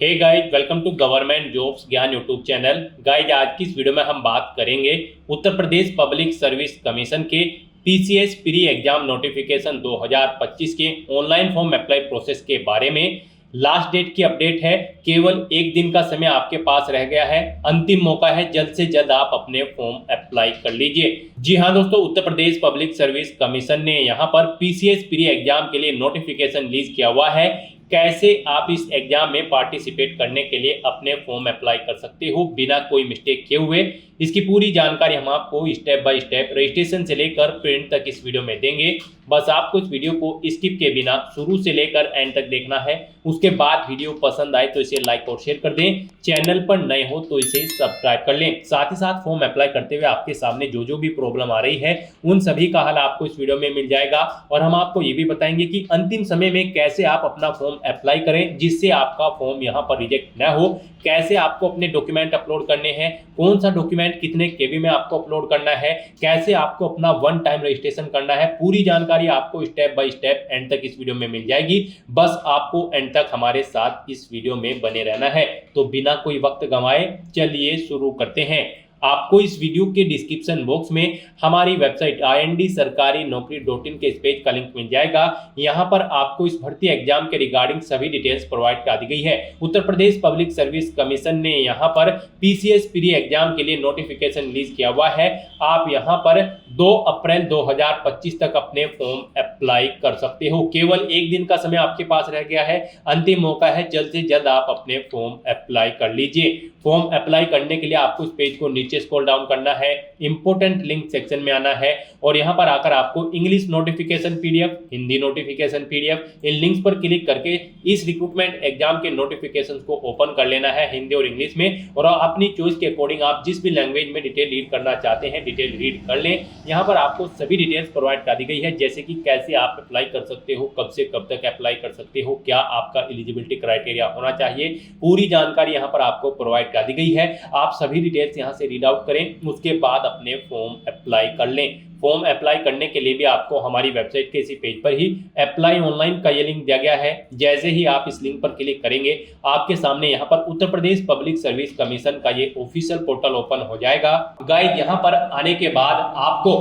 Hey guys, welcome to government jobs Gyan YouTube channel. Guys, आज की इस वीडियो में हम बात करेंगे Uttar Pradesh public service commission के पीसीएस प्री एग्जाम नोटिफिकेशन 2025 के ऑनलाइन फॉर्म अप्लाई प्रोसेस के बारे में। लास्ट डेट की अपडेट है, केवल एक दिन का समय आपके पास रह गया है। अंतिम मौका है, जल्द से जल्द आप अपने फॉर्म अप्लाई कर लीजिए। जी हाँ दोस्तों, उत्तर प्रदेश पब्लिक सर्विस कमीशन ने यहाँ पर पीसीएस प्री एग्जाम के लिए नोटिफिकेशन रिलीज किया हुआ है। कैसे आप इस एग्जाम में पार्टिसिपेट करने के लिए अपने फॉर्म अप्लाई कर सकते हो बिना कोई मिस्टेक किए हुए, इसकी पूरी जानकारी हम आपको स्टेप बाय स्टेप रजिस्ट्रेशन से लेकर प्रिंट तक इस वीडियो में देंगे। बस आपको इस वीडियो को स्किप के बिना शुरू से लेकर एंड तक देखना है। उसके बाद वीडियो पसंद आए तो इसे लाइक और शेयर कर दें। चैनल पर नए हो तो इसे सब्सक्राइब कर लें। साथ ही साथ फॉर्म अप्लाई करते हुए आपके सामने जो जो भी प्रॉब्लम आ रही है उन सभी का हल आपको इस वीडियो में मिल जाएगा। और हम आपको ये भी बताएंगे कि अंतिम समय में कैसे आप अपना फॉर्म अप्लाई करें जिससे आपका फॉर्म यहाँ पर रिजेक्ट न हो। कैसे आपको अपने डॉक्यूमेंट अपलोड करने हैं, कौन सा डॉक्यूमेंट कितने केबी में आपको अपलोड करना है, कैसे आपको अपना वन टाइम रजिस्ट्रेशन करना है, पूरी जानकारी आपको स्टेप बाय स्टेप एंड तक इस वीडियो में मिल जाएगी। बस आपको एंड तक हमारे साथ इस वीडियो में बने रहना है। तो बिना कोई वक्त गंवाए चलिए शुरू करते हैं। आपको इस वीडियो के डिस्क्रिप्शन बॉक्स में हमारी वेबसाइट IND-sarkari-naukri.in के इस पेज का लिंक मिल जाएगा। यहाँ पर आपको इस भर्ती एग्जाम के रिगार्डिंग सभी डिटेल्स प्रोवाइड कर दी गई है। उत्तर प्रदेश पब्लिक सर्विस कमीशन ने यहाँ पर पीसीएस प्री एग्जाम के लिए नोटिफिकेशन रिलीज किया हुआ है। आप यहाँ पर 2 अप्रैल 2025 तक अपने फॉर्म अप्लाई कर सकते हो। केवल एक दिन का समय आपके पास रह गया है। अंतिम मौका है, जल्द से जल्द आप अपने फॉर्म अप्लाई कर लीजिए। फॉर्म अप्लाई करने के लिए आपको इस पेज को नीचे स्क्रॉल डाउन करना है, इंपोर्टेंट लिंक सेक्शन में आना है और यहां पर आकर आपको English notification PDF, Hindi notification PDF, इन लिंक्स पर क्लिक करके इस रिक्रूटमेंट एग्जाम के नोटिफिकेशंस को ओपन कर लेना है हिंदी और इंग्लिश में। और अपनी चॉइस के अकॉर्डिंग आप जिस भी लैंग्वेज में डिटेल रीड करना चाहते हैं डिटेल रीड कर लें। यहाँ पर आपको सभी डिटेल्स प्रोवाइड कर दी गई है, जैसे कि कैसे आप अप्लाई कर सकते हो, कब से कब तक अप्लाई कर सकते हो, क्या आपका एलिजिबिलिटी क्राइटेरिया होना चाहिए, पूरी जानकारी यहाँ पर आपको प्रोवाइड कर दी गई है। आप सभी डिटेल्स यहाँ से रीड आउट करें, उसके बाद अपने फॉर्म अप्लाई कर लें। फॉर्म अप्लाई करने के लिए भी आपको हमारी वेबसाइट के इसी पेज पर ही अप्लाई ऑनलाइन का ये लिंक दिया गया है। जैसे ही आप इस लिंक पर क्लिक करेंगे आपके सामने यहाँ पर उत्तर प्रदेश पब्लिक सर्विस कमीशन का ये ऑफिशियल पोर्टल ओपन हो जाएगा। गाइड, यहाँ पर आने के बाद आपको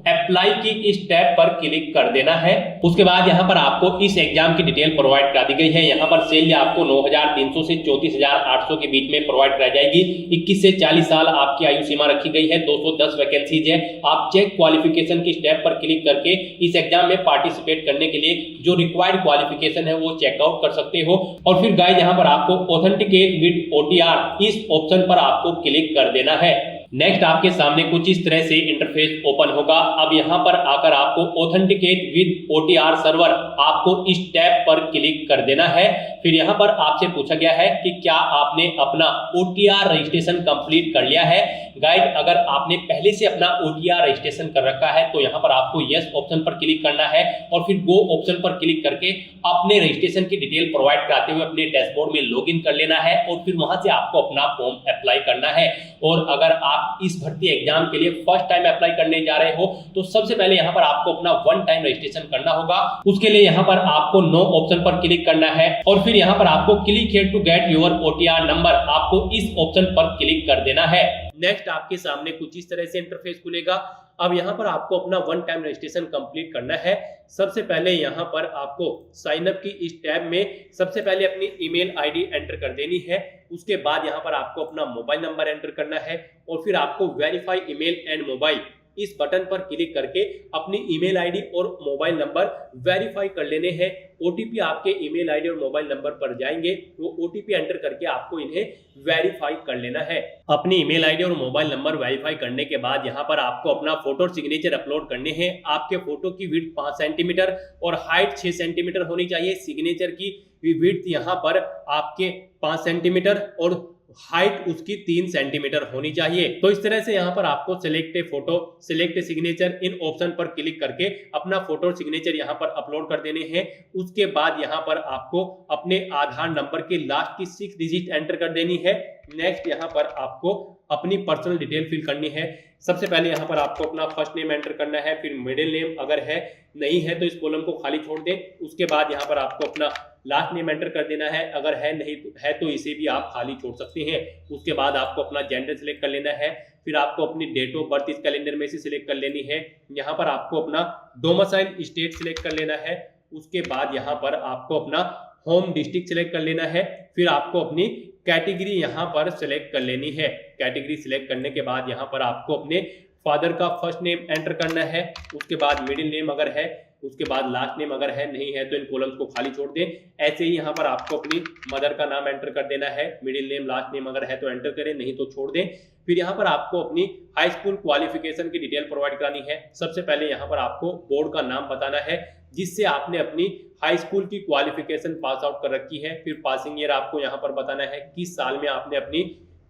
अप्लाई की इस टैब पर क्लिक कर देना है। उसके बाद यहाँ पर आपको इस एग्जाम की डिटेल प्रोवाइड कर दी गई है। यहाँ पर सैलरी आपको 9,300 से 34,800 के बीच में प्रोवाइड कराई जाएगी। 21 से 40 साल आपकी आयु सीमा रखी गई है। 210 वैकेंसीज है। आप चेक क्वालिफिकेशन की स्टेप पर क्लिक करके इस एग्जाम में पार्टिसिपेट करने के लिए जो रिक्वायर्ड क्वालिफिकेशन है वो चेकआउट कर सकते हो। और फिर गाइड, यहाँ पर आपको ऑथेंटिकेट विद OTR इस ऑप्शन पर आपको क्लिक कर देना है। नेक्स्ट आपके सामने कुछ इस तरह से इंटरफेस ओपन होगा। अब यहाँ पर आकर आपको ऑथेंटिकेट विद OTR सर्वर आपको इस टैब पर क्लिक कर देना है। फिर यहाँ पर आपसे पूछा गया है कि क्या आपने अपना OTR रजिस्ट्रेशन कंप्लीट कर लिया है। गाइड, अगर आपने पहले से अपना OTR रजिस्ट्रेशन कर रखा है तो यहाँ पर आपको यस ऑप्शन पर क्लिक करना है और फिर गो ऑप्शन पर क्लिक करके अपने रजिस्ट्रेशन की डिटेल प्रोवाइड कराते हुए अपने डैशबोर्ड में लॉगिन कर लेना है और फिर वहां से आपको अपना फॉर्म अप्लाई करना है। और अगर आप इस भर्ती एग्जाम के लिए फर्स्ट टाइम अप्लाई करने जा रहे हो तो सबसे पहले यहाँ पर आपको अपना वन टाइम रजिस्ट्रेशन करना होगा। उसके लिए यहाँ पर आपको नो ऑप्शन पर क्लिक करना है और फिर यहाँ पर आपको click here to get your OTR number आपको इस ऑप्शन पर क्लिक कर देना है। नेक्स्ट आपके सामने कुछ इस तरह से इंटरफेस खुलेगा। अब यहाँ पर आपको अपना वन टाइम रजिस्ट्रेशन कंप्लीट करना है। सबसे पहले यहाँ पर आपको साइन अप की इस टैब में सबसे पहले अपनी ईमेल आईडी एंटर कर देनी है। उसके बाद यहाँ पर आपको अपना मोबाइल नंबर एंटर करना है और फिर आपको वेरीफाई ईमेल एंड मोबाइल इस बटन पर क्लिक करके अपनी ईमेल आईडी और मोबाइल नंबर वेरीफाई कर लेने हैं। ओटीपी आपके ईमेल आईडी और मोबाइल नंबर पर जाएंगे, वो ओटीपी एंटर करके आपको इन्हें वेरीफाई कर लेना है। अपनी ईमेल आईडी और मोबाइल नंबर वेरीफाई करने के बाद यहाँ पर आपको अपना फोटो और सिग्नेचर अपलोड करने हैं। आपके फोटो की विड्थ 5 सेंटीमीटर और हाइट 6 सेंटीमीटर होनी चाहिए। सिग्नेचर की विड्थ यहाँ पर आपके 5 सेंटीमीटर और हाइट उसकी 3 सेंटीमीटर होनी चाहिए। तो इस तरह से यहाँ पर आपको select A photo, select a signature in option पर क्लिक करके अपना फोटो और सिग्नेचर यहाँ पर अपलोड कर देने हैं। उसके बाद यहाँ पर आपको अपने आधार नंबर के लास्ट की 6 डिजिट एंटर कर देनी है। नेक्स्ट यहाँ पर आपको अपनी पर्सनल डिटेल फिल करनी है। सबसे पहले यहाँ पर आपको अपना फर्स्ट नेम एंटर करना है, फिर मिडिल नेम अगर है, नहीं है तो इस कॉलम को खाली छोड़ दें। उसके बाद यहाँ पर आपको अपना लास्ट नेम एंटर कर देना है, अगर है नहीं है तो इसे भी आप खाली छोड़ सकते हैं। उसके बाद आपको अपना जेंडर सिलेक्ट कर लेना है, फिर आपको अपनी डेट ऑफ बर्थ इस कैलेंडर में से सिलेक्ट कर लेनी है। यहाँ पर आपको अपना डोमिसाइल स्टेट सिलेक्ट कर लेना है। उसके बाद यहाँ पर आपको अपना होम डिस्ट्रिक्ट सिलेक्ट कर लेना है। फिर आपको अपनी कैटेगरी यहाँ पर सिलेक्ट कर लेनी है। कैटेगरी सिलेक्ट करने के बाद यहाँ पर आपको अपने फादर का फर्स्ट नेम एंटर करना है, उसके बाद मिडिल नेम अगर है, उसके बाद लास्ट नेम अगर है, नहीं है तो इन कॉलम्स को खाली छोड़ दें। ऐसे ही यहाँ पर आपको अपनी मदर का नाम एंटर कर देना है, मिडिल नेम लास्ट नेम अगर है तो एंटर करें, नहीं तो छोड़ दें। फिर यहाँ पर आपको अपनी हाई स्कूल क्वालिफिकेशन की डिटेल प्रोवाइड करानी है। सबसे पहले यहाँ पर आपको बोर्ड का नाम बताना है जिससे आपने अपनी हाई स्कूल की क्वालिफिकेशन पास आउट कर रखी है। फिर पासिंग ईयर आपको यहाँ पर बताना है किस साल में आपने अपनी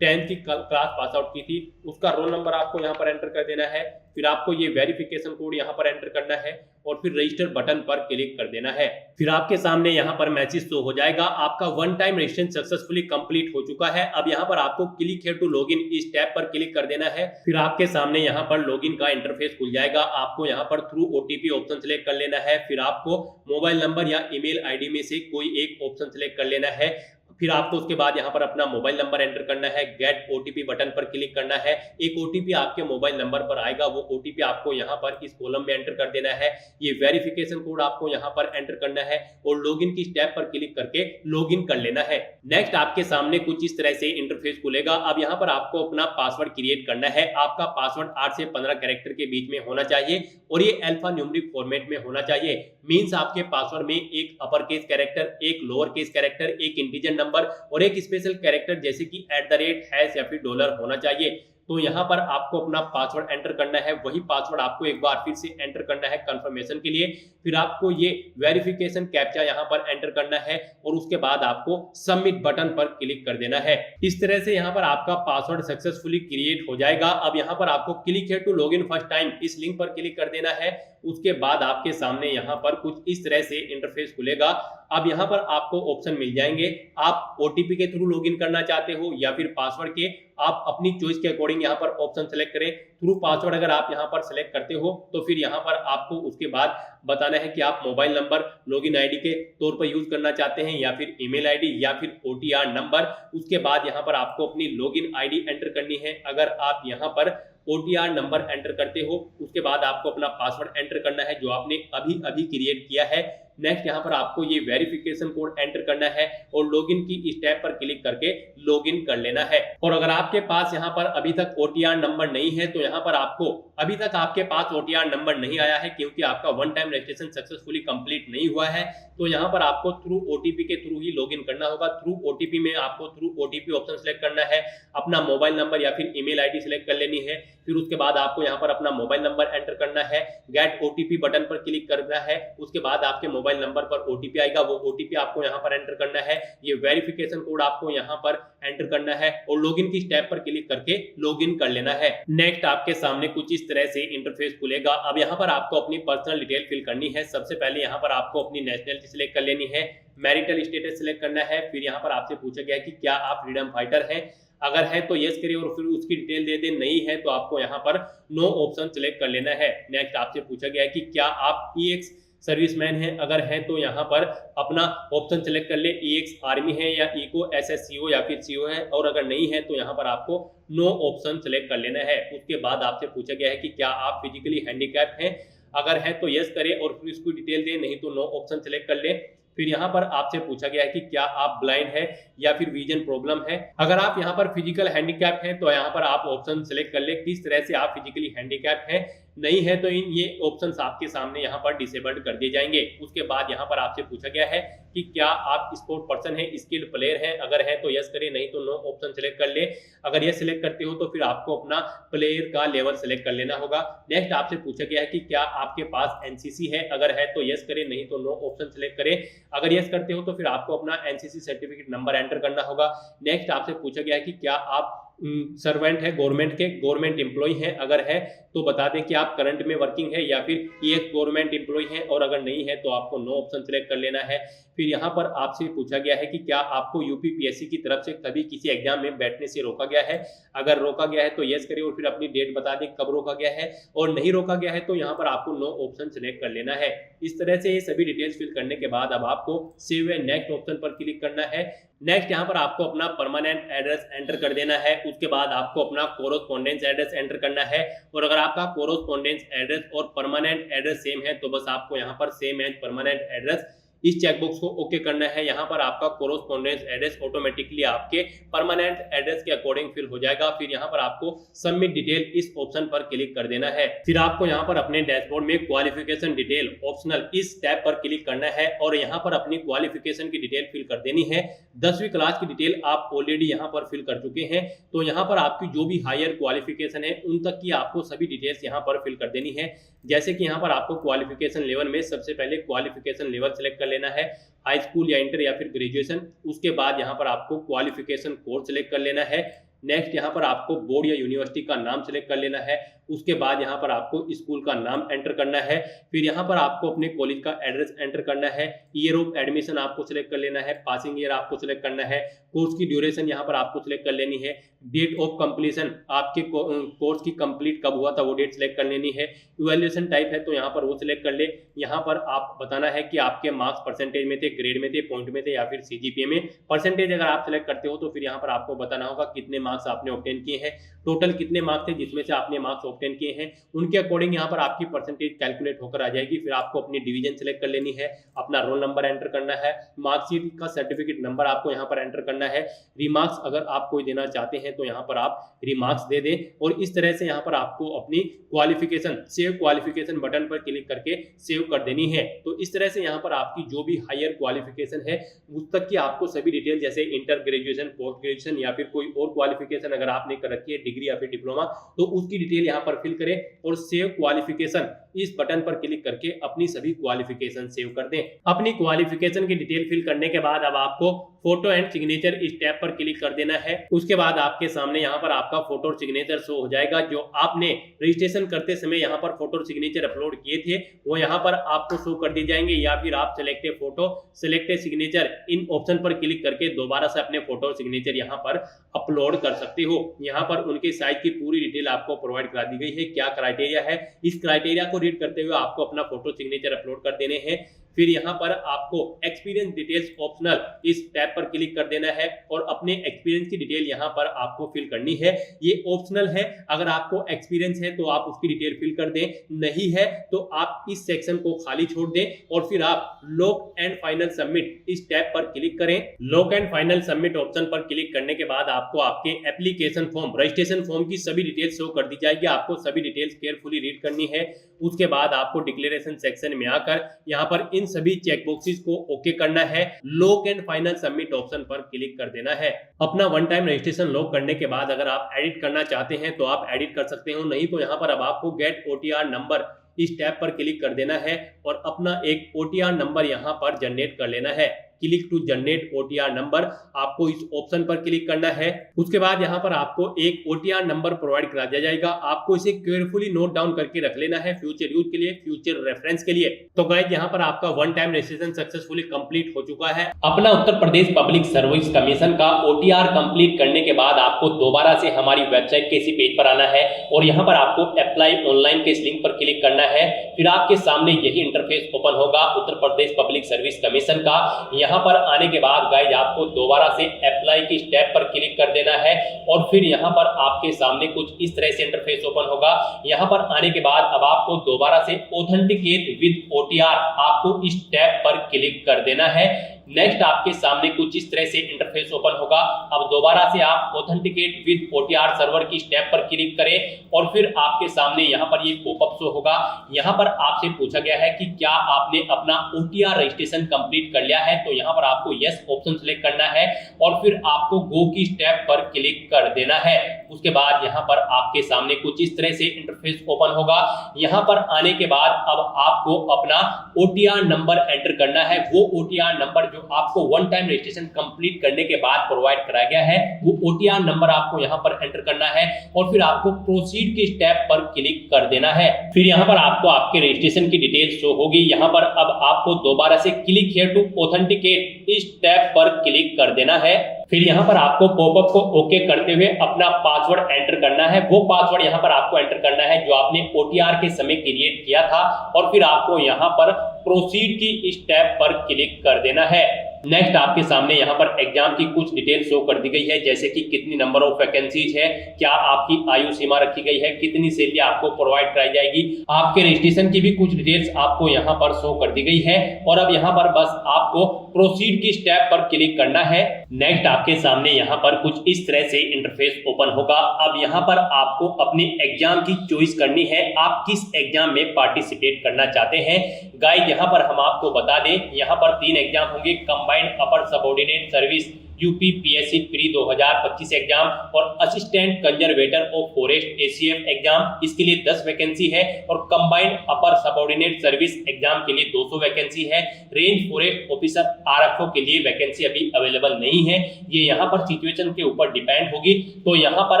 10th की क्लास पास आउट की थी, उसका रोल नंबर आपको यहाँ पर एंटर कर देना है। फिर आपको ये वेरिफिकेशन कोड यहाँ पर एंटर करना है और फिर रजिस्टर बटन पर क्लिक कर देना है। फिर आपके सामने यहाँ पर मैसेज शो हो जाएगा, आपका one time registration successfully complete हो चुका है। अब यहाँ पर आपको क्लिक हियर टू लॉगिन इस टैब पर क्लिक कर देना है। फिर आपके सामने यहाँ पर लॉगिन का इंटरफेस खुल जाएगा। आपको यहाँ पर थ्रू ओटीपी ऑप्शन सिलेक्ट कर लेना है। फिर आपको मोबाइल नंबर या ईमेल आईडी में से कोई एक ऑप्शन सिलेक्ट कर लेना है। फिर आपको उसके बाद यहाँ पर अपना मोबाइल नंबर एंटर करना है, गेट ओटीपी बटन पर क्लिक करना है। एक ओटीपी आपके मोबाइल नंबर पर आएगा, वो ओटीपी आपको यहाँ पर इस कॉलम में एंटर कर देना है। ये वेरिफिकेशन कोड आपको यहाँ पर एंटर करना है और लॉगिन की स्टेप पर क्लिक करके लॉगिन कर लेना है। नेक्स्ट आपके सामने कुछ इस तरह से इंटरफेस खुलेगा। अब यहाँ पर आपको अपना पासवर्ड क्रिएट करना है। आपका पासवर्ड 8 से 15 कैरेक्टर के बीच में होना चाहिए और ये अल्फा न्यूमेरिक फॉर्मेट में होना चाहिए। मींस आपके पासवर्ड में एक अपर केस कैरेक्टर, एक लोअर केस कैरेक्टर, एक इंटीजर नंबर और एक स्पेशल कैरेक्टर जैसे कि @ हैश या फिर डॉलर होना चाहिए। तो यहाँ पर आपको अपना पासवर्ड एंटर करना है। वही पासवर्ड आपको एक बार फिर से एंटर करना है कंफर्मेशन के लिए। फिर आपको ये वेरिफिकेशन कैप्चा यहाँ पर एंटर करना है और उसके बाद आपको सबमिट बटन पर क्लिक कर देना है। इस तरह से यहाँ पर आपका पासवर्ड सक्सेसफुली क्रिएट हो जाएगा। अब यहाँ पर आपको click here to login first time इस लिंक पर क्लिक कर देना है। उसके बाद आपके सामने यहाँ पर कुछ इस तरह से इंटरफेस खुलेगा। अब यहाँ पर आपको ऑप्शन मिल जाएंगे, आप ओटीपी के थ्रू लॉगिन करना चाहते हो या फिर पासवर्ड के, आप अपनी चॉइस के अकॉर्डिंग यहाँ पर ऑप्शन सेलेक्ट करें। थ्रू पासवर्ड अगर आप यहाँ पर सेलेक्ट करते हो तो फिर यहाँ पर आपको उसके बाद बताना है कि आप मोबाइल नंबर लॉगिन आईडी के तौर पर यूज करना चाहते हैं या फिर ईमेल आईडी या फिर ओटीआर नंबर। उसके बाद यहाँ पर आपको अपनी लॉगिन आईडी एंटर करनी है। अगर आप यहाँ पर ओटीआर नंबर एंटर करते हो उसके बाद आपको अपना पासवर्ड एंटर करना है जो आपने अभी अभी क्रिएट किया है। नेक्स्ट यहाँ पर आपको ये वेरिफिकेशन कोड एंटर करना है और लॉगिन की स्टेप पर क्लिक करके लॉगिन कर लेना है। और अगर आपके पास यहाँ पर अभी तक ओटीआर नंबर नहीं है तो यहाँ पर आपको अभी तक आपके पास ओटीआर नंबर नहीं आया है क्योंकि आपका one time registration successfully complete नहीं हुआ है। तो यहाँ पर आपको थ्रू ओटीपी के थ्रू ही लॉगिन करना होगा। थ्रू ओटीपी में आपको थ्रू ओटीपी ऑप्शन सेलेक्ट करना है, अपना मोबाइल नंबर या फिर ईमेल आईडी सेलेक्ट कर लेनी है। फिर उसके बाद आपको यहाँ पर अपना मोबाइल नंबर एंटर करना है, गेट ओटीपी बटन पर क्लिक करना है। उसके बाद आपके मोबाइल नंबर पर ओटीपी आएगा, वो ओटीपी आपको यहाँ पर एंटर करना है। ये वेरिफिकेशन कोड आपको यहाँ पर एंटर करना है और लॉगिन की स्टेप पर क्लिक करके लॉगिन कर लेना है। नेक्स्ट आपके सामने कुछ इस तरह से इंटरफेस खुलेगा। अब यहाँ पर आपको अपनी पर्सनल डिटेल फिल करनी है। सबसे पहले यहाँ पर आपको अपनी नेशनलिटी सिलेक्ट कर लेनी है, मैरिटल स्टेटस सिलेक्ट करना है। फिर यहाँ पर आपसे पूछा गया कि क्या आप फ्रीडम फाइटर हैं, अगर है तो यस करिए और फिर उसकी डिटेल दे दें, नहीं है तो आपको यहाँ पर नो ऑप्शन सिलेक्ट कर लेना है। नेक्स्ट आपसे पूछा गया है कि क्या आप ईएक्स सर्विसमैन है, अगर है तो यहाँ पर अपना ऑप्शन सेलेक्ट कर ले, ईएक्स आर्मी है या इको एसएससीओ या फिर सीओ है, और अगर नहीं है तो यहाँ पर आपको नो ऑप्शन सेलेक्ट कर लेना है। उसके बाद आपसे पूछा गया है कि क्या आप फिजिकली हैंडीकैप्ड हैं, अगर है तो यस करें और फिर इसको डिटेल दें, नहीं तो नो ऑप्शन सेलेक्ट कर ले। फिर यहाँ पर आपसे पूछा गया है कि क्या आप ब्लाइंड है या फिर विजन प्रॉब्लम है, अगर आप यहाँ पर फिजिकल हैंडीकैप हैं तो यहाँ पर आप ऑप्शन सेलेक्ट कर ले किस तरह से आप फिजिकली हैंडीकैप हैं, नहीं है तो ये ऑप्शंस आपके सामने यहाँ पर डिसेबल्ड कर दिए जाएंगे। उसके बाद यहाँ पर आपसे पूछा गया है कि क्या आप स्पोर्ट पर्सन है, स्किल्ड प्लेयर है, अगर है तो यस करें, नहीं तो नो ऑप्शन सेलेक्ट कर ले। अगर यस सिलेक्ट करते हो तो फिर आपको अपना प्लेयर का लेवल सेलेक्ट कर लेना होगा। नेक्स्ट आपसे पूछा गया है कि क्या आपके पास एनसीसी है, अगर है तो यस करें, नहीं तो नो ऑप्शन सेलेक्ट करें। अगर यस करते हो तो फिर आपको अपना एनसीसी सर्टिफिकेट नंबर एंटर करना होगा। नेक्स्ट आपसे पूछा गया है कि क्या आप सर्वेंट है गवर्नमेंट के, गवर्नमेंट एम्प्लॉय है, अगर है तो बता दें कि आप करंट में वर्किंग है या फिर एक गवर्नमेंट एम्प्लॉय है, और अगर नहीं है तो आपको नो ऑप्शन सेलेक्ट कर लेना है। फिर यहाँ पर आपसे पूछा गया है कि क्या आपको यूपीपीएससी की तरफ से कभी किसी एग्जाम में बैठने से रोका गया है। अगर रोका गया है तो यस करिए और फिर अपनी डेट बता दें कब रोका गया है, और नहीं रोका गया है तो यहाँ पर आपको नो ऑप्शन सिलेक्ट कर लेना है। इस तरह से ये सभी डिटेल्स फिल करने के बाद अब आपको सेव एंड नेक्स्ट ऑप्शन पर क्लिक करना है। नेक्स्ट यहाँ पर आपको अपना परमानेंट एड्रेस एंटर कर देना है। उसके बाद आपको अपना कोरोस्पोंडेंस एड्रेस एंटर करना है, और अगर आपका कोरोस्पोंडेंस एड्रेस और परमानेंट एड्रेस सेम है तो बस आपको यहाँ पर सेम एज परमानेंट एड्रेस इस चेकबॉक्स को ओके करना है। यहाँ पर आपका कोरोस्पोंडेंस एड्रेस ऑटोमेटिकली आपके परमानेंट एड्रेस के अकॉर्डिंग फिल हो जाएगा। फिर यहाँ पर आपको सबमिट डिटेल इस ऑप्शन पर क्लिक कर देना है। फिर आपको यहाँ पर अपने डैशबोर्ड में क्वालिफिकेशन डिटेल ऑप्शनल इस टैब पर क्लिक करना है और यहाँ पर अपनी क्वालिफिकेशन की डिटेल फिल कर देनी है। 10वीं क्लास की डिटेल आप ऑलरेडी यहाँ पर फिल कर चुके हैं, तो यहाँ पर आपकी जो भी हायर क्वालिफिकेशन है उन तक की आपको सभी डिटेल्स यहाँ पर फिल कर देनी है। जैसे कि यहाँ पर आपको क्वालिफिकेशन लेवल में सबसे पहले क्वालिफिकेशन लेवल सेलेक्ट कर लेना है, हाई स्कूल या इंटर या फिर ग्रेजुएशन। उसके बाद यहाँ पर आपको क्वालिफिकेशन कोर्स सेलेक्ट कर लेना है। नेक्स्ट यहाँ पर आपको बोर्ड या यूनिवर्सिटी का नाम सेलेक्ट कर लेना है। उसके बाद यहाँ पर आपको स्कूल का नाम एंटर करना है। फिर यहाँ पर आपको अपने कॉलेज का एड्रेस एंटर करना है। ईयर ऑफ एडमिशन आपको सिलेक्ट कर लेना है। पासिंग ईयर आपको सिलेक्ट करना है। कोर्स की ड्यूरेशन यहाँ पर आपको सिलेक्ट कर लेनी है। डेट ऑफ कंप्लीशन, आपके कोर्स की कंप्लीट कब हुआ था वो डेट सिलेक्ट कर लेनी है। इवैल्यूएशन टाइप है तो यहाँ पर वो सिलेक्ट कर ले। यहाँ पर आप बताना है कि आपके मार्क्स परसेंटेज में थे, ग्रेड में थे, पॉइंट में थे या फिर सीजीपीए में। परसेंटेज अगर आप सिलेक्ट करते हो तो फिर यहाँ पर आपको बताना होगा कितने मार्क्स आपने ऑब्टेन किए हैं, टोटल कितने मार्क्स थे जिसमें से आपने मार्क्स ऑब्टेन किए हैं, उनके अकॉर्डिंग यहाँ पर आपकी परसेंटेज कैलकुलेट होकर आ जाएगी। फिर आपको अपनी डिवीजन सेलेक्ट कर लेनी है, अपना रोल नंबर एंटर करना है, मार्कशीट का सर्टिफिकेट नंबर आपको यहाँ पर एंटर करना है। रिमार्क्स अगर आप कोई देना चाहते हैं तो यहाँ पर आप रिमार्क्स दे दें, और इस तरह से यहाँ पर आपको अपनी क्वालिफिकेशन सेव क्वालिफिकेशन बटन पर क्लिक करके सेव कर देनी है। तो इस तरह से यहाँ पर आपकी जो भी हायर क्वालिफिकेशन है उस तक की आपको सभी डिटेल, जैसे इंटर ग्रेजुएशन, पोस्ट ग्रेजुएशन या फिर कोई और क्वालिफिकेशन अगर आपने कर रखी है, डिग्री या फिर डिप्लोमा, तो उसकी डिटेल यहाँ पर फिल करें और सेव क्वालिफिकेशन इस बटन पर क्लिक करके अपनी सभी क्वालिफिकेशन सेव कर दें। अपनी क्वालिफिकेशन की डिटेल फिल करने के बाद अब आपको फोटो एंड सिग्नेचर इस टैब पर क्लिक कर देना है। उसके बाद आपके सामने यहाँ पर आपका फोटो और सिग्नेचर शो हो जाएगा। जो आपने रजिस्ट्रेशन करते समय यहाँ पर फोटो और सिग्नेचर अपलोड किए थे वो यहाँ पर आपको शो कर दिए जाएंगे, या फिर आप सिलेक्ट फोटो सिलेक्ट सिग्नेचर इन ऑप्शन पर क्लिक करके दोबारा से अपने फोटो और सिग्नेचर यहाँ पर अपलोड कर सकते हो। यहाँ पर उनके साइट की पूरी डिटेल आपको प्रोवाइड करा दी गई है, क्या क्राइटेरिया है। इस क्राइटेरिया को रीड करते हुए आपको अपना फोटो सिग्नेचर अपलोड कर देने हैं। फिर यहाँ पर आपको एक्सपीरियंस डिटेल्स ऑप्शनल इस टैब पर क्लिक कर देना है और अपने एक्सपीरियंस की डिटेल यहाँ पर आपको फिल करनी है। ये ऑप्शनल है, अगर आपको एक्सपीरियंस है तो आप उसकी डिटेल फिल कर दें, नहीं है तो आप इस सेक्शन को खाली छोड़ दें और फिर आप लॉक एंड फाइनल सबमिट इस टैब पर क्लिक करें। Lock and final submit option पर क्लिक करने के बाद आपको आपके एप्लीकेशन फॉर्म, रजिस्ट्रेशन फॉर्म की सभी डिटेल्स शो कर दी जाएगी। आपको सभी डिटेल्स केयरफुली रीड करनी है। उसके बाद आपको डिक्लेरेशन सेक्शन में आकर यहाँ पर इन सभी चेकबॉक्सेस को ओके करना है। Lock and final submit option पर क्लिक कर देना है। अपना वन टाइम रजिस्ट्रेशन लॉक करने के बाद अगर आप एडिट करना चाहते हैं तो आप एडिट कर सकते हो, नहीं तो यहाँ पर अब आपको गेट ओटीआर नंबर इस टैब पर क्लिक कर देना है और अपना एक ओटीआर नंबर यहाँ पर जनरेट कर लेना है। Click to generate OTR number, आपको इस ऑप्शन पर क्लिक करना है। उसके बाद यहाँ पर आपको एक ओटीआर नंबर प्रोवाइड करा दिया जाएगा। आपको इसे केयरफुली नोट डाउन करके रख लेना है फ्यूचर यूज के लिए, फ्यूचर रेफरेंस के लिए। तो गाइस यहाँ पर आपका one time registration successfully complete हो चुका है। अपना उत्तर प्रदेश पब्लिक सर्विस कमीशन का ओटीआर कंप्लीट करने के बाद आपको दोबारा से हमारी वेबसाइट के इसी पेज पर आना है और यहाँ पर आपको अप्लाई ऑनलाइन के इस लिंक पर क्लिक करना है। फिर आपके सामने यही इंटरफेस ओपन होगा उत्तर प्रदेश पब्लिक सर्विस कमीशन का। यहाँ पर आने के बाद गाइस आपको दोबारा से अप्लाई की स्टेप पर क्लिक कर देना है और फिर यहाँ पर आपके सामने कुछ इस तरह से इंटरफेस ओपन होगा। यहाँ पर आने के बाद अब आपको दोबारा से ऑथेंटिकेट विद ओटीआर आपको इस टैब पर क्लिक कर देना है। नेक्स्ट आपके सामने कुछ इस तरह से इंटरफेस ओपन होगा। अब दोबारा से आप ऑथेंटिकेट विद ओटीआर सर्वर की स्टेप पर क्लिक करें और फिर आपके सामने यहाँ पर ये पॉपअप शो होगा। यहाँ पर आपसे पूछा गया है कि क्या आपने अपना ओटीआर रजिस्ट्रेशन कंप्लीट कर लिया है, तो यहाँ पर आपको यस ऑप्शन सेलेक्ट करना है और फिर आपको गो की स्टेप पर क्लिक कर देना है। उसके बाद यहाँ पर आपके सामने कुछ इस तरह से इंटरफेस ओपन होगा। यहाँ पर आने के बाद अब आपको अपना ओटीआर नंबर एंटर करना है। वो ओटीआर नंबर जो आपको वन टाइम रजिस्ट्रेशन कंप्लीट करने के बाद प्रोवाइड कराया गया है वो OTR नंबर आपको यहाँ पर एंटर करना है और फिर आपको प्रोसीड के स्टेप पर क्लिक कर देना है। फिर यहाँ पर आपको आपके रजिस्ट्रेशन की डिटेल शो होगी। यहाँ पर अब आपको दोबारा से क्लिक हियर टू ऑथेंटिकेट इस टैब पर क्लिक कर देना है। फिर यहाँ पर आपको पॉपअप को ओके करते हुए अपना पासवर्ड एंटर करना है। वो पासवर्ड यहाँ पर आपको एंटर करना है जो आपने OTR के समय क्रिएट किया था और फिर आपको यहाँ पर प्रोसीड की इस टैब पर क्लिक कर देना है। नेक्स्ट आपके सामने यहाँ पर एग्जाम की कुछ डिटेल शो कर दी गई है, जैसे कि कितनी नंबर ऑफ वैकेंसीज है, क्या आपकी आयु सीमा रखी गई है, कितनी सैलरी आपको प्रोवाइड कराई जाएगी, आपके रजिस्ट्रेशन की भी कुछ डिटेल्स आपको यहाँ पर शो कर दी गई है और अब यहाँ पर बस आपको प्रोसीड की स्टेप पर क्लिक करना है। नेक्स्ट आपके सामने यहाँ पर कुछ इस तरह से इंटरफेस ओपन होगा। अब यहाँ पर आपको अपने एग्जाम की चॉइस करनी है, आप किस एग्जाम में पार्टिसिपेट करना चाहते हैं। गाइस यहाँ पर हम आपको बता दें, यहाँ पर 3 एग्जाम होंगे, combined upper subordinate service UPPSC pre 2025 exam और assistant conservator of forest ACF exam, इसके लिए 10 वैकेंसी है और combined upper subordinate service exam के लिए 200 वैकेंसी है। रेंज फॉरेस्ट ऑफिसर RFO के लिए वैकेंसी अभी अवेलेबल नहीं है, ये यहाँ पर सिचुएशन के ऊपर डिपेंड होगी। तो यहाँ पर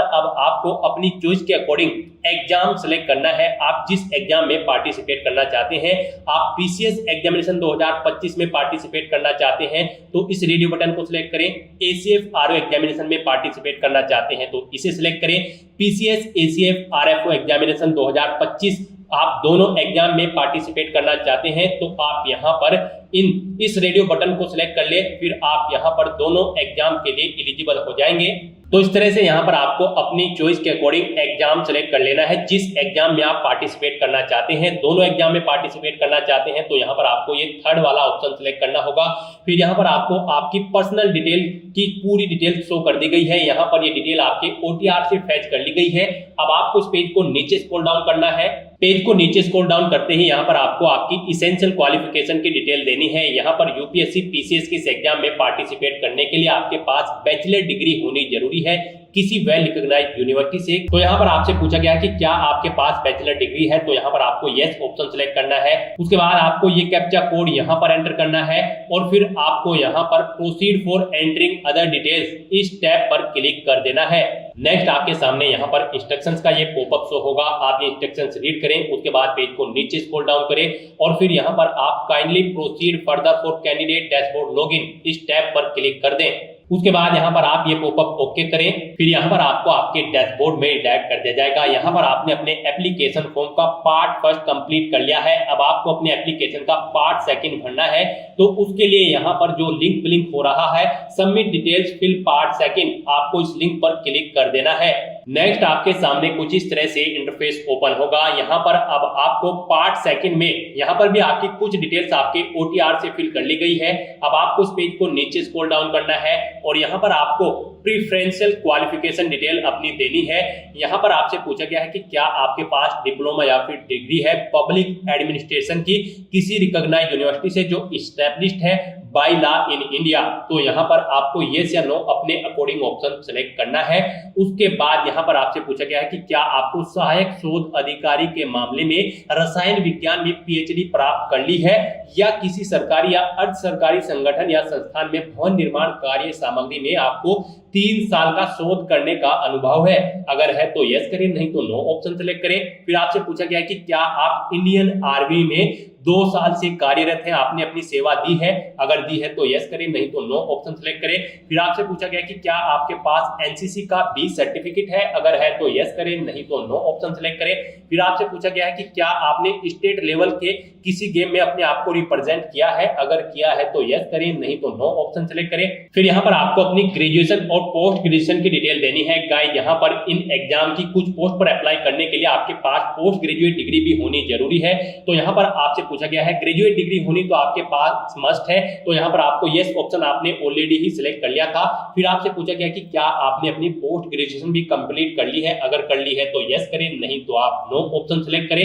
अब आपको अपनी चॉइस के अकॉर्डिंग एग्जाम सेलेक्ट करना है। आप जिस एग्जाम में पार्टिसिपेट करना चाहते हैं, आप PCS एग्जामिनेशन 2025 में पार्टिसिपेट करना चाहते हैं तो इस रेडियो बटन को सिलेक्ट करें। ACF RO एग्जामिनेशन में पार्टिसिपेट करना चाहते हैं तो इसे सिलेक्ट करें। PCS ACF RFO एग्जामिनेशन 2025 आप दोनों एग्जाम में पार्टिसिपेट करना चाहते हैं तो आप यहाँ पर इस रेडियो बटन को सिलेक्ट कर ले, फिर आप यहाँ पर दोनों एग्जाम के लिए एलिजिबल हो जाएंगे। तो इस तरह से यहाँ पर आपको अपनी चॉइस के अकॉर्डिंग एग्जाम सेलेक्ट कर लेना है जिस एग्जाम में आप पार्टिसिपेट करना चाहते हैं। दोनों एग्जाम में पार्टिसिपेट करना चाहते हैं तो यहाँ पर आपको ये थर्ड वाला ऑप्शन सेलेक्ट करना होगा। फिर यहाँ पर आपको आपकी पर्सनल डिटेल की पूरी डिटेल शो कर दी गई है। यहाँ पर ये डिटेल आपके OTR से फैच कर ली गई है। अब आपको इस पेज को नीचे स्क्रॉल डाउन करना है। पेज को नीचे स्क्रॉल डाउन करते ही यहाँ पर आपको आपकी इसेंशियल क्वालिफिकेशन की डिटेल देनी है। यहाँ पर UPSC PCS के इस एग्जाम में पार्टिसिपेट करने के लिए आपके पास बैचलर डिग्री होनी जरूरी है किसी वेल रिकॉग्नाइज्ड यूनिवर्सिटी से। तो यहाँ पर आपसे पूछा गया कि क्या आपके पास बैचलर डिग्री है, तो यहाँ पर आपको यस ऑप्शन सेलेक्ट करना है। उसके बाद आपको ये कैप्चा कोड यहाँ पर एंटर करना है और फिर आपको यहाँ पर proceed for entering other details इस टैब पर क्लिक कर देना है। नेक्स्ट आपके सामने यहाँ पर इंस्ट्रक्शंस का ये पॉपअप शो होगा, आप ये इंस्ट्रक्शंस रीड करें। उसके बाद पेज को नीचे स्क्रॉल डाउन करें और फिर यहाँ पर आप kindly proceed further for candidate dashboard login इस टैब पर क्लिक कर दें। उसके बाद यहाँ पर आप ये पॉपअप ओके करें, फिर यहाँ पर आपको आपके डैशबोर्ड में डायरेक्ट कर दिया जाएगा। यहाँ पर आपने अपने एप्लीकेशन फॉर्म का पार्ट फर्स्ट कंप्लीट कर लिया है, अब आपको अपने एप्लीकेशन का पार्ट सेकंड भरना है। तो उसके लिए यहाँ पर जो लिंक ब्लिंक हो रहा है submit details fill part second, आपको इस लिंक पर क्लिक कर देना है। नेक्स्ट आपके सामने कुछ इस तरह से इंटरफेस ओपन होगा। यहाँ पर अब आपको पार्ट सेकंड में यहाँ पर भी आपकी कुछ डिटेल्स आपके OTR से फिल कर ली गई है। अब आपको इस पेज को नीचे स्क्रॉल डाउन करना है और यहाँ पर आपको प्रीफरेंशियल क्वालिफिकेशन डिटेल अपनी देनी है। यहाँ पर आपसे पूछा गया है कि क्या आपके पास डिप्लोमा या फिर डिग्री है पब्लिक एडमिनिस्ट्रेशन की किसी रिकॉग्नाइज्ड यूनिवर्सिटी से जो एस्टैब्लिश्ड है बाय लॉ इन इंडिया। तो यहाँ पर आपको यस या नो अपने अकॉर्डिंग ऑप्शन सेलेक्ट करना है। उसके बाद यहाँ पर आपसे पूछा गया है कि क्या आपको सहायक शोध अधिकारी के मामले में रसायन विज्ञान में PhD प्राप्त कर ली है या किसी सरकारी या अर्ध सरकारी संगठन या संस्थान में भवन निर्माण कार्य सामग्री में आपको 3 साल का शोध करने का अनुभव है। अगर है तो यस करें, नहीं तो नो ऑप्शन सेलेक्ट करें। फिर आपसे पूछा गया है कि क्या आप इंडियन आर्मी में 2 साल से कार्यरत है, आपने अपनी सेवा दी है, अगर दी है तो यस करें, नहीं तो नो ऑप्शन सेलेक्ट करें। फिर आपसे पूछा गया कि क्या आपके पास NCC का B सर्टिफिकेट है, अगर है तो यस करें, नहीं तो नो ऑप्शन सेलेक्ट करें। फिर आपसे पूछा गया है कि क्या आपने स्टेट लेवल के किसी गेम में अपने आप को रिप्रेजेंट किया है, अगर किया है तो यस करें, नहीं तो नो ऑप्शन सेलेक्ट करें। फिर यहाँ पर आपको अपनी ग्रेजुएशन और पोस्ट ग्रेजुएशन की डिटेल देनी है। गाइस यहाँ पर इन एग्जाम की कुछ पोस्ट पर अप्लाई करने के लिए आपके पास पोस्ट ग्रेजुएट डिग्री भी होनी जरूरी है। तो यहाँ पर आपसे पूछा गया है ग्रेजुएट डिग्री होनी तो आपके पास मस्ट है, तो यहाँ पर आपको यस ऑप्शन आपने ऑलरेडी ही सिलेक्ट कर लिया था। फिर आपसे पूछा गया कि क्या आपने अपनी पोस्ट ग्रेजुएशन भी कंप्लीट कर ली है, अगर कर ली है तो यस करें, नहीं तो आप नो ऑप्शन सिलेक्ट करें।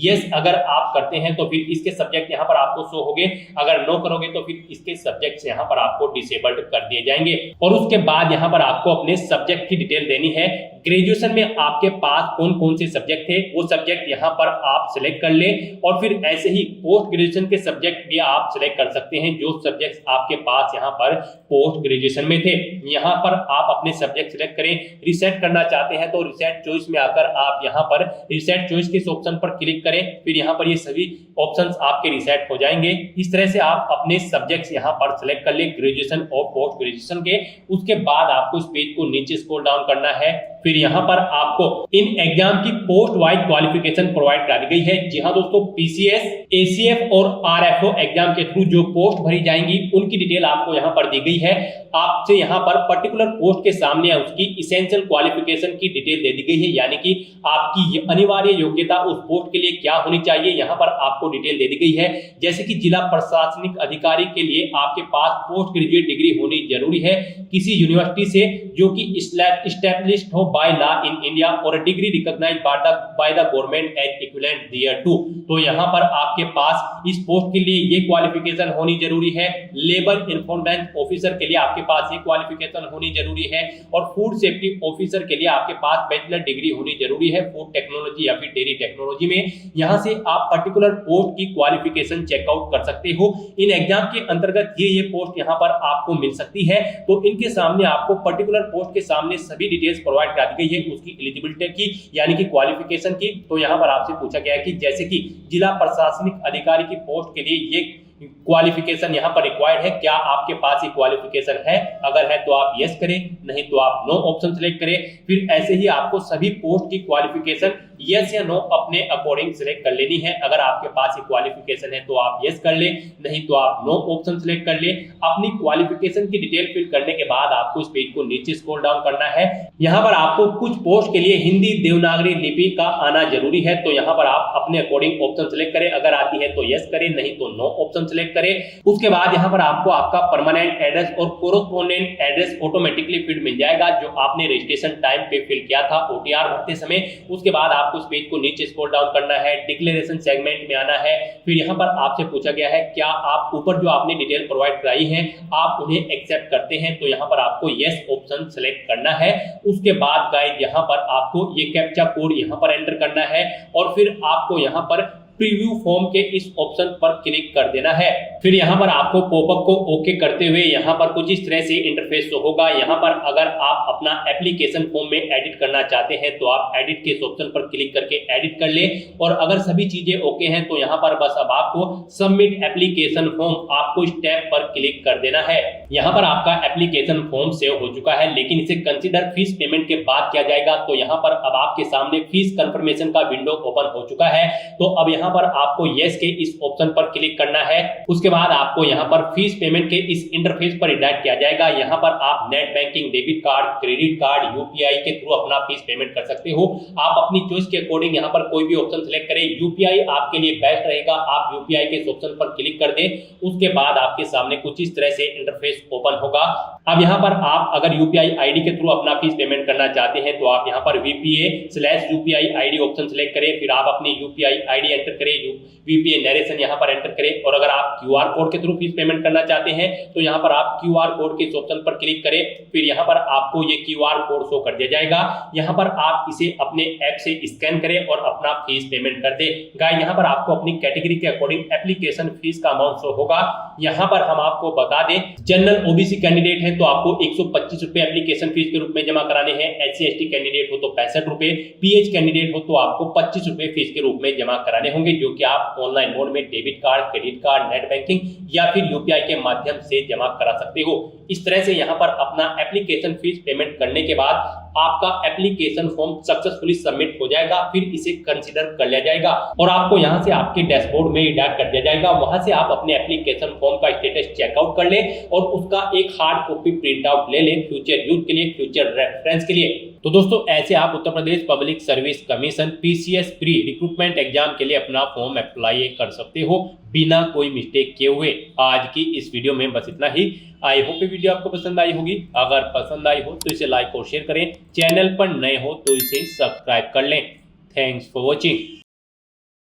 यस अगर आप करते हैं तो फिर इसके सब्जेक्ट यहाँ पर आपको शो होंगे, अगर नो करोगे तो फिर इसके सब्जेक्ट यहाँ पर आपको डिसेबल्ड कर दिए जाएंगे। और उसके बाद यहाँ पर आपको अपने सब्जेक्ट की डिटेल देनी है। ग्रेजुएशन में आपके पास कौन कौन से सब्जेक्ट थे वो सब्जेक्ट यहाँ पर आप सिलेक्ट कर लें, और फिर ऐसे ही पोस्ट ग्रेजुएशन के सब्जेक्ट भी आप सिलेक्ट कर सकते हैं जो सब्जेक्ट्स आपके पास यहाँ पर पोस्ट ग्रेजुएशन में थे। यहाँ पर आप अपने सब्जेक्ट सिलेक्ट करें। रिसेट करना चाहते हैं तो रिसेट चॉइस में आकर आप यहाँ पर रिसेट चॉइस के ऑप्शन पर क्लिक करें, फिर यहाँ पर ये सभी ऑप्शंस आपके रिसेट हो जाएंगे। इस तरह से आप अपने सब्जेक्ट्स यहाँ पर सिलेक्ट कर ले ग्रेजुएशन और पोस्ट ग्रेजुएशन के। उसके बाद आपको इस पेज को नीचे स्क्रॉल डाउन करना है, फिर यहाँ पर आपको इन एग्जाम की पोस्ट वाइज क्वालिफिकेशन प्रोवाइड कर दी गई है। जी हाँ दोस्तों, पीसीएस, एसीएफ और आरएफओ एग्जाम के थ्रू जो पोस्ट भरी जाएंगी उनकी डिटेल आपको यहाँ पर दी गई है। आपसे यहाँ पर पर्टिकुलर पोस्ट के सामने उसकी इसेंशियल क्वालिफिकेशन की डिटेल दे दी गई है, यानी कि आपकी अनिवार्य योग्यता उस पोस्ट के लिए क्या होनी चाहिए, यहाँ पर आपको डिटेल दे दी गई है। जैसे कि जिला प्रशासनिक अधिकारी के लिए आपके पास पोस्ट ग्रेजुएट डिग्री होनी जरूरी है किसी यूनिवर्सिटी से जो कि एस्टैब्लिश्ड हो बाय लॉ इन इंडिया और degree recognised by the government as equivalent thereto. तो यहाँ पर आपके पास इस पोस्ट के लिए ये क्वालिफिकेशन होनी जरूरी है। लेबर इन्फॉर्मेशन ऑफिसर के लिए आपके पास ये क्वालिफिकेशन होनी जरूरी है, और फूड सेफ्टी ऑफिसर के लिए आपके पास बैचलर डिग्री होनी जरूरी है फूड टेक्नोलॉजी या फिर डेयरी टेक्नोलॉजी में। यहाँ से आप पर्टिकुलर पोस्ट की क्वालिफिकेशन चेकआउट कर सकते हो। इन एग्जाम के अंतर्गत ये पोस्ट यहाँ पर आपको मिल सकती है। तो इनके सामने आपको पर्टिकुलर पोस्ट के सामने सभी डिटेल्स प्रोवाइड कर दी गई है उसकी एलिजिबिलिटी की, यानी कि क्वालिफिकेशन की। तो यहाँ पर आपसे पूछा गया है कि जैसे कि जिला प्रशासनिक अधिकारी की पोस्ट के लिए ये क्वालिफिकेशन यहाँ पर रिक्वायर्ड है, क्या आपके पास ये क्वालिफिकेशन है? अगर है तो आप यस करें, नहीं तो आप नो ऑप्शन सिलेक्ट करें। फिर ऐसे ही आपको सभी पोस्ट की क्वालिफिकेशन यस या नो अपने अकॉर्डिंग सिलेक्ट कर लेनी है। अगर आपके पास ये क्वालिफिकेशन है तो आप यस कर ले, नहीं तो आप नो ऑप्शन सिलेक्ट कर ले। अपनी क्वालिफिकेशन की डिटेल फिल करने के बाद आपको इस पेज को नीचे स्क्रॉल डाउन करना है। यहाँ पर आपको कुछ पोस्ट के लिए हिंदी देवनागरी लिपि का आना जरूरी है, तो यहाँ पर आप अपने अकॉर्डिंग ऑप्शन सिलेक्ट करें। अगर आती है तो यस करें, नहीं तो नो ऑप्शन सिलेक्ट करें। उसके बाद यहाँ पर आपको आपका परमानेंट एड्रेस और कोरोस्पोंडेंट एड्रेस ऑटोमेटिकली फिल मिल जाएगा जो आपने रजिस्ट्रेशन टाइम पे फिल किया था ओटीआर भरते समय। उसके बाद आपको इस पेज को नीचे स्क्रॉल डाउन करना है, डिक्लेरेशन सेगमेंट में आना है। फिर यहाँ पर आपसे पूछा गया है क्या आप ऊपर जो आपने डिटेल प्रोवाइड कराई है आप उन्हें एक्सेप्ट करते हैं, तो यहाँ पर आपको यस ऑप्शन सेलेक्ट करना है। उसके बाद गाइस यहाँ पर आपको ये कैप्चा कोड यहाँ पर एंटर करना है, और फिर आपको यहाँ पर प्रीव्यू फॉर्म के इस ऑप्शन पर क्लिक कर देना है। फिर यहाँ पर आपको पॉपअप को ओके करते हुए यहाँ पर कुछ इस तरह से इंटरफेस शो होगा। यहाँ पर अगर आप अपना एप्लीकेशन फॉर्म में एडिट करना चाहते हैं तो आप एडिट के इस ऑप्शन पर क्लिक करके एडिट कर ले, और अगर सभी चीजें ओके हैं तो यहाँ पर बस अब आपको सबमिट एप्लीकेशन फॉर्म आपको इस टैब पर क्लिक कर देना है। यहाँ पर आपका एप्लीकेशन फॉर्म सेव हो चुका है, लेकिन इसे कंसीडर फीस पेमेंट के बाद किया जाएगा। तो यहाँ पर अब आपके सामने फीस कंफर्मेशन का विंडो ओपन हो चुका है। तो अब यहाँ पर आपको यस के इस ऑप्शन पर क्लिक करना है। उसके बाद आपको यहाँ पर फीस पेमेंट के इस इंटरफेस पर रिडायरेक्ट किया जाएगा। यहाँ पर आप net banking, debit card, credit card, UPI के थ्रू अपना फीस पेमेंट कर सकते हो। आप अपनी चॉइस के अकॉर्डिंग यहाँ पर कोई भी ऑप्शन सिलेक्ट करें। यूपीआई आपके लिए बेस्ट रहेगा, आप यूपीआई के ऑप्शन पर क्लिक कर दें। उसके बाद आपके सामने कुछ इस तरह से इंटरफेस ओपन होगा। अब यहाँ पर आप अगर यूपीआई आईडी के थ्रू अपना फीस पेमेंट करना चाहते हैं तो आप यहाँ पर VPA/UPI आईडी ऑप्शन सिलेक्ट करें, फिर आप अपनी यूपीआई आईडी एंटर करें, VPA नरेशन यहाँ पर एंटर करें। और अगर आप QR कोड के थ्रू फीस पेमेंट करना चाहते हैं तो यहाँ पर आप QR कोड के इस ऑप्शन पर क्लिक करें, फिर यहाँ पर आपको ये QR कोड शो कर दिया जाएगा। यहाँ पर आप इसे अपने ऐप से स्कैन करें और अपना फीस पेमेंट कर दे। गाइस यहाँ पर आपको अपनी कैटेगरी के अकॉर्डिंग एप्लीकेशन फीस का अमाउंट शो होगा। यहाँ पर हम आपको बता दें, जनरल ओबीसी कैंडिडेट हैं तो आपको 125 रुपए एप्लीकेशन फीस के रूप में जमा कराने हैं। SC/ST कैंडिडेट हो तो 65 रुपए, PH कैंडिडेट हो तो आपको 25 रुपए फीस के रूप में जमा कराने होंगे, जो कि आप ऑनलाइन मोड में debit card, credit card, net banking या फिर यूपीआई के माध्यम से जमा करा सकते हो। इस तरह से यहाँ पर अपना एप्लीकेशन फीस पेमेंट करने के बाद आपका एप्लीकेशन फॉर्म सक्सेसफुली सबमिट हो जाएगा, फिर इसे कंसीडर कर लिया जाएगा और आपको यहाँ से आपके डैशबोर्ड में रिडायरेक्ट कर दिया जाएगा। वहां से आप अपने एप्लीकेशन फॉर्म का स्टेटस चेकआउट कर ले और उसका एक हार्ड कॉपी प्रिंट आउट ले लें फ्यूचर यूज के लिए, फ्यूचर रेफरेंस के लिए। तो दोस्तों ऐसे आप Uttar Pradesh public service commission PCS pre recruitment exam के लिए अपना फॉर्म अप्लाई कर सकते हो बिना कोई मिस्टेक किए हुए। आज की इस वीडियो में बस इतना ही। आई होप ये वीडियो आपको पसंद आई होगी। अगर पसंद आई हो तो इसे लाइक और शेयर करें। चैनल पर नए हो तो इसे सब्सक्राइब कर लें। Thanks for watching.